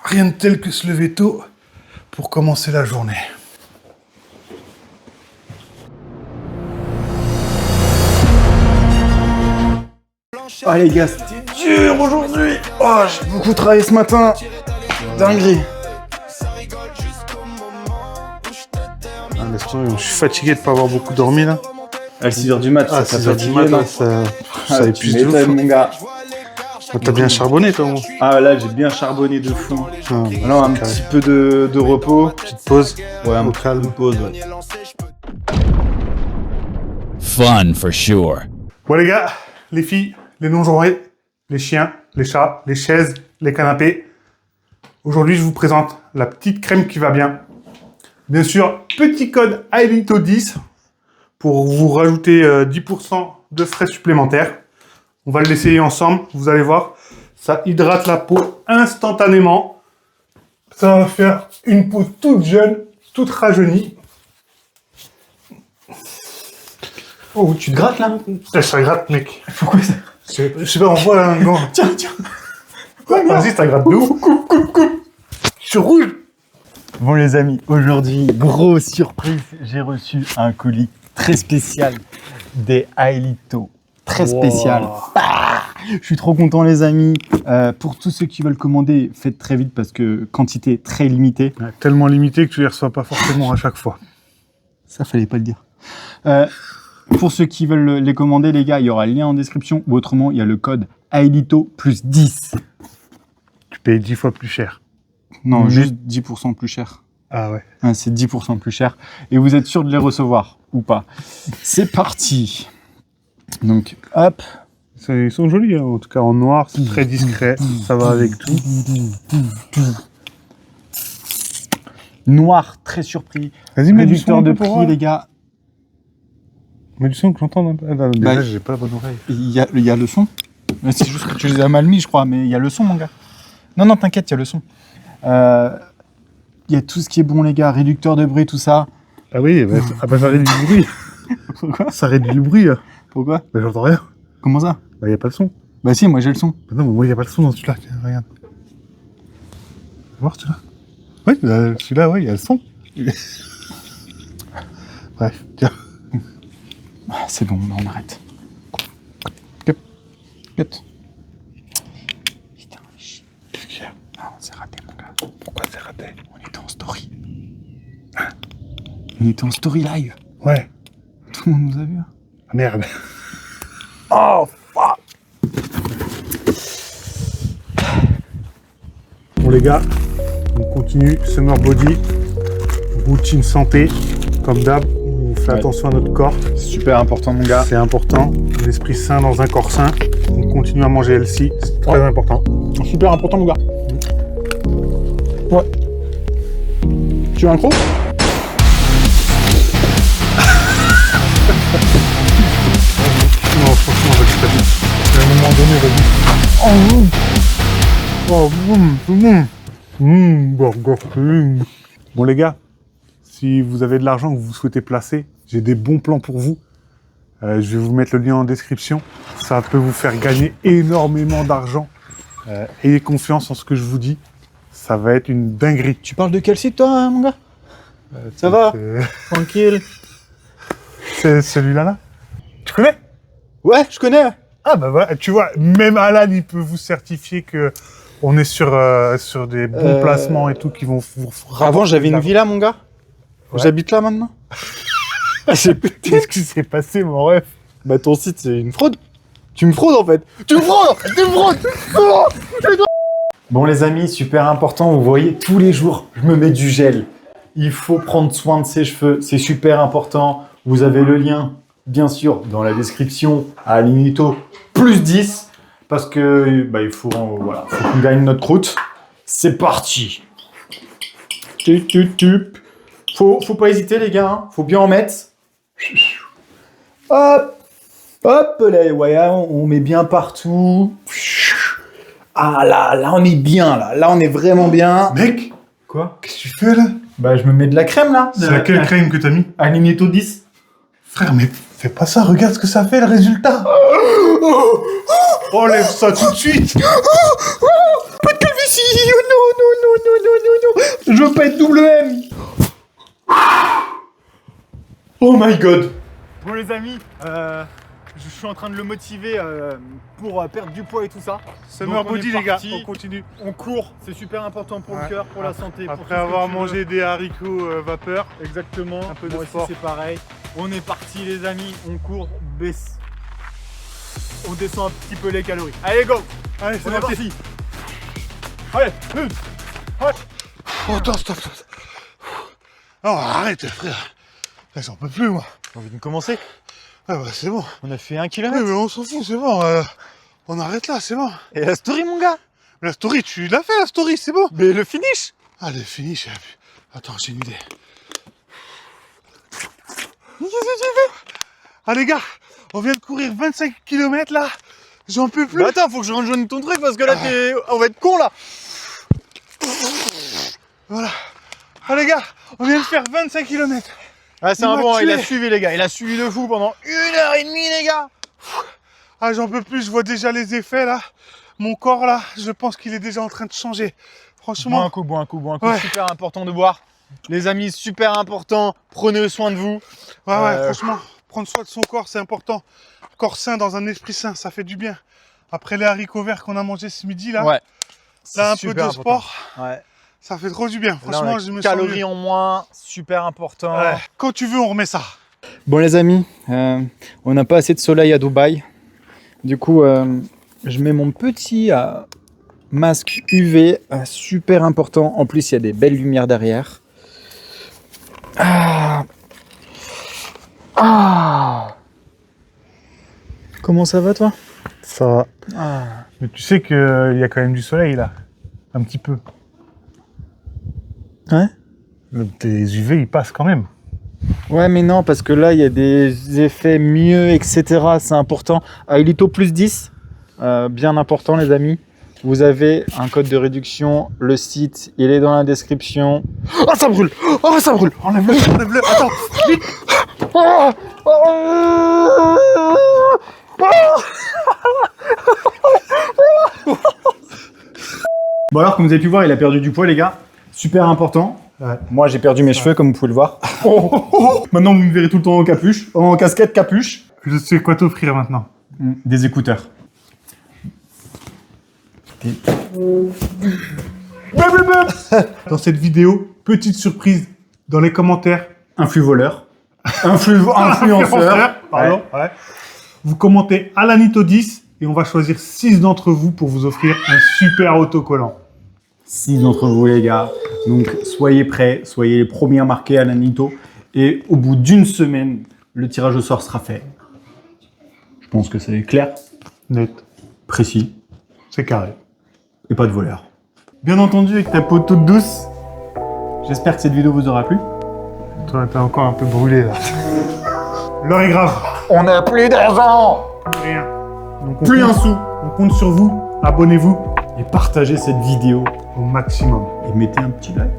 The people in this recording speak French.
Rien de tel que se lever tôt pour commencer la journée. Ah les gars, c'était dur aujourd'hui. Oh, j'ai beaucoup travaillé ce matin. Dinguerie. Je suis fatigué de pas avoir beaucoup dormi là. À 6h du mat, Ah, ça 6h du matin, ça épuise de ouf. mon gars. T'as bien charbonné toi, moi. Ah là, j'ai bien charbonné de fou. Ah, Alors un petit peu de repos. petite pause. Ouais, un Au petit calme. peu de pause. Ouais. Fun for sure. Bon les gars, les filles, les non-genrés, les chiens, les chats, les chaises, les canapés. Aujourd'hui, je vous présente la petite crème qui va bien. Bien sûr, petit code AELITO10 pour vous rajouter 10% de frais supplémentaires. On va l'essayer ensemble, vous allez voir. Ça hydrate la peau instantanément. Ça va faire une peau toute jeune, toute rajeunie. Oh, tu te grattes là? Ça gratte, mec. Pourquoi ça? Je sais pas, on voit là un gant. Tiens. Vas-y, ça gratte de ouf. Je suis rouge. Bon les amis, aujourd'hui, grosse surprise, j'ai reçu un colis très spécial des Aelito. Très spécial. Wow. Ah, je suis trop content les amis. Pour tous ceux qui veulent commander, faites très vite parce que quantité très limitée. Ouais, tellement limité que tu les reçois pas forcément à chaque fois. Ça fallait pas le dire. Pour ceux qui veulent les commander les gars, il y aura le lien en description ou autrement il y a le code Aelito plus 10. Tu payes 10 fois plus cher. Non, Mhm. juste 10% plus cher. Ah ouais. Hein, c'est 10% plus cher. Et vous êtes sûr de les recevoir ou pas? C'est parti. Donc, hop. Ils sont jolis, hein. En tout cas en noir, c'est très discret. Ça va avec tout. Noir, très surpris. Vas-y, mets du Réducteur son un de peu pour prix, voir. les gars. Mets du son que j'entende un peu. Ah, non, déjà, Bah, j'ai pas la bonne oreille. Il y a le son. Mais c'est juste que tu les as mal mis, je crois. Mais il y a le son, mon gars. Non, t'inquiète, il y a le son. Il y a tout ce qui est bon, les gars. Réducteur de bruit, tout ça. Ah oui, bah, ça réduit du bruit. Pourquoi? Ça réduit du bruit. Là. Pourquoi? Bah, j'entends rien. Comment ça? Bah, y a pas le son. Bah si, moi j'ai le son. Bah, non, mais moi, y a pas le son dans celui-là. Tiens, regarde. Tu vas voir celui-là? Oui, celui-là, ouais, y a le son. Bref, tiens. Ah, c'est bon, on arrête. Cut. Putain, chut. Qu'est-ce qu'il y a? Non, c'est raté, mon gars. Pourquoi c'est raté? On était en story. On était en story live. Ouais. Tout le monde nous a vu. Ah, merde. Oh, fuck. Bon les gars, on continue Summer Body, routine santé, comme d'hab, on fait attention à notre corps, C'est super important, mon gars. c'est important, l'esprit sain dans un corps sain, on continue à manger healthy, c'est très important. Super important, mon gars. Ouais. Tu veux un croc? Non franchement vas-y t'as dit, à un moment donné vas-y. Oh burger. Bon les gars, si vous avez de l'argent que vous souhaitez placer, j'ai des bons plans pour vous. Je vais vous mettre le lien en description. Ça peut vous faire gagner énormément d'argent. Ayez confiance en ce que je vous dis. Ça va être une dinguerie. Tu parles de quel site, toi, hein, mon gars? Ça va? Tranquille. C'est celui-là là. Tu connais? Ouais, je connais. Ah bah voilà, tu vois, même Alan il peut vous certifier que on est sur des bons placements et tout qui vont vous rapporter Avant, j'avais de une l'argent. villa, mon gars. Ouais. J'habite là, maintenant. Qu'est-ce qui s'est passé mon ref? Bah, ton site, c'est une fraude. Tu me fraudes, en fait. Tu me fraudes. Bon, les amis, super important. Vous voyez, tous les jours, je me mets du gel. Il faut prendre soin de ses cheveux. C'est super important. Vous avez le lien, bien sûr, dans la description à Aelito plus 10. Parce que, bah, il faut, voilà, faut qu'on gagne notre croûte. C'est parti. Faut pas hésiter, les gars. Hein. Faut bien en mettre. Hop. Hop, là, ouais, on met bien partout. Ah là, on est bien, là. Là, on est vraiment bien. Mec, Quoi? qu'est-ce que tu fais là? Bah, je me mets de la crème, là. C'est laquelle crème que t'as mis? Aelito 10. Frère, mais fais pas ça, regarde ce que ça fait le résultat. Enlève ça tout de suite. Pas de calvitie. Oh non, non, non, non, non, non, non. Je veux pas être double M. Oh my god. Bon les amis, je suis en train de le motiver pour perdre du poids et tout ça. Summer Donc, on body est les gars, parti. on continue. On court, c'est super important pour le cœur, pour la santé. pour tout Après ce que avoir tu veux. mangé des haricots vapeur. Exactement. Un peu de Moi aussi, sport. c'est pareil. On est parti les amis, on court, baisse. On descend un petit peu les calories. Allez go. Allez, c'est On est parti. parti. Allez, Oh, attends, stop. Non, arrête frère. Là, j'en peux plus moi. T'as envie de commencer? Ah bah c'est bon. On a fait 1 Oui, km. mais on s'en fout, c'est bon. On arrête là, c'est bon. Et la story mon gars? La story, tu l'as fait la story, c'est bon. Mais le finish. Allez, fini, j'ai vu. Attends, j'ai une idée. Qu'est-ce que tu fais? Ah les gars, on vient de courir 25 km là. J'en peux plus. Bah attends, faut que je rejoigne ton truc parce que là on va être con là. Voilà. Ah les gars, on vient de faire 25 km. Ah c'est Il un m'a bon, il a tué. suivi les gars, il a suivi de fou pendant 1h30 les gars. Ah j'en peux plus, je vois déjà les effets là. Mon corps là, je pense qu'il est déjà en train de changer. Bois un Franchement, coup, Ouais. super important de boire. Les amis, super important, prenez soin de vous. ouais, franchement, prendre soin de son corps, c'est important. Corps sain dans un esprit sain, ça fait du bien. Après les haricots verts qu'on a mangés ce midi là, Ouais. là un C'est peu super de important. sport, Ouais. ça fait trop du bien. Là, Franchement, on a je me sens calories mieux. en moins, super important. Ouais. Quand tu veux, on remet ça. Bon les amis, on n'a pas assez de soleil à Dubaï. Du coup, je mets mon petit masque UV, super important. En plus, il y a des belles lumières derrière. Comment ça va toi? Ça va. Mais tu sais qu'il y a quand même du soleil là. Un petit peu. Ouais. Tes UV, ils passent quand même. Ouais, mais non, parce que là, il y a des effets mieux, etc. C'est important. Ilito plus 10, bien important, les amis. Vous avez un code de réduction. Le site, il est dans la description. Oh, ça brûle! Oh, ça brûle! Enlève-le, enlève-le. Attends, vite. Oh Bon alors, comme vous avez pu voir, il a perdu du poids, les gars. Super important. Ouais. Moi, j'ai perdu mes cheveux, comme vous pouvez le voir. Maintenant, vous me verrez tout le temps en capuche, en casquette capuche. Je sais quoi t'offrir maintenant. Des écouteurs. Dans cette vidéo, petite surprise dans les commentaires. Influx voleur. Influenceur. Pardon. Ouais. Vous commentez Alanito 10 et on va choisir 6 d'entre vous pour vous offrir un super autocollant. 6 d'entre vous, les gars. Donc, soyez prêts, soyez les premiers à marquer à l'Anito. Et au bout d'une semaine, le tirage au sort sera fait. Je pense que c'est clair, Net. précis C'est carré. et pas de voleur. Bien entendu, avec ta peau toute douce. J'espère que cette vidéo vous aura plu. Toi, t'es encore un peu brûlé là. L'heure est grave. On n'a plus d'argent. Rien. Donc Plus un sou. On compte sur vous. Abonnez-vous Et partagez cette vidéo au maximum. et mettez un petit like.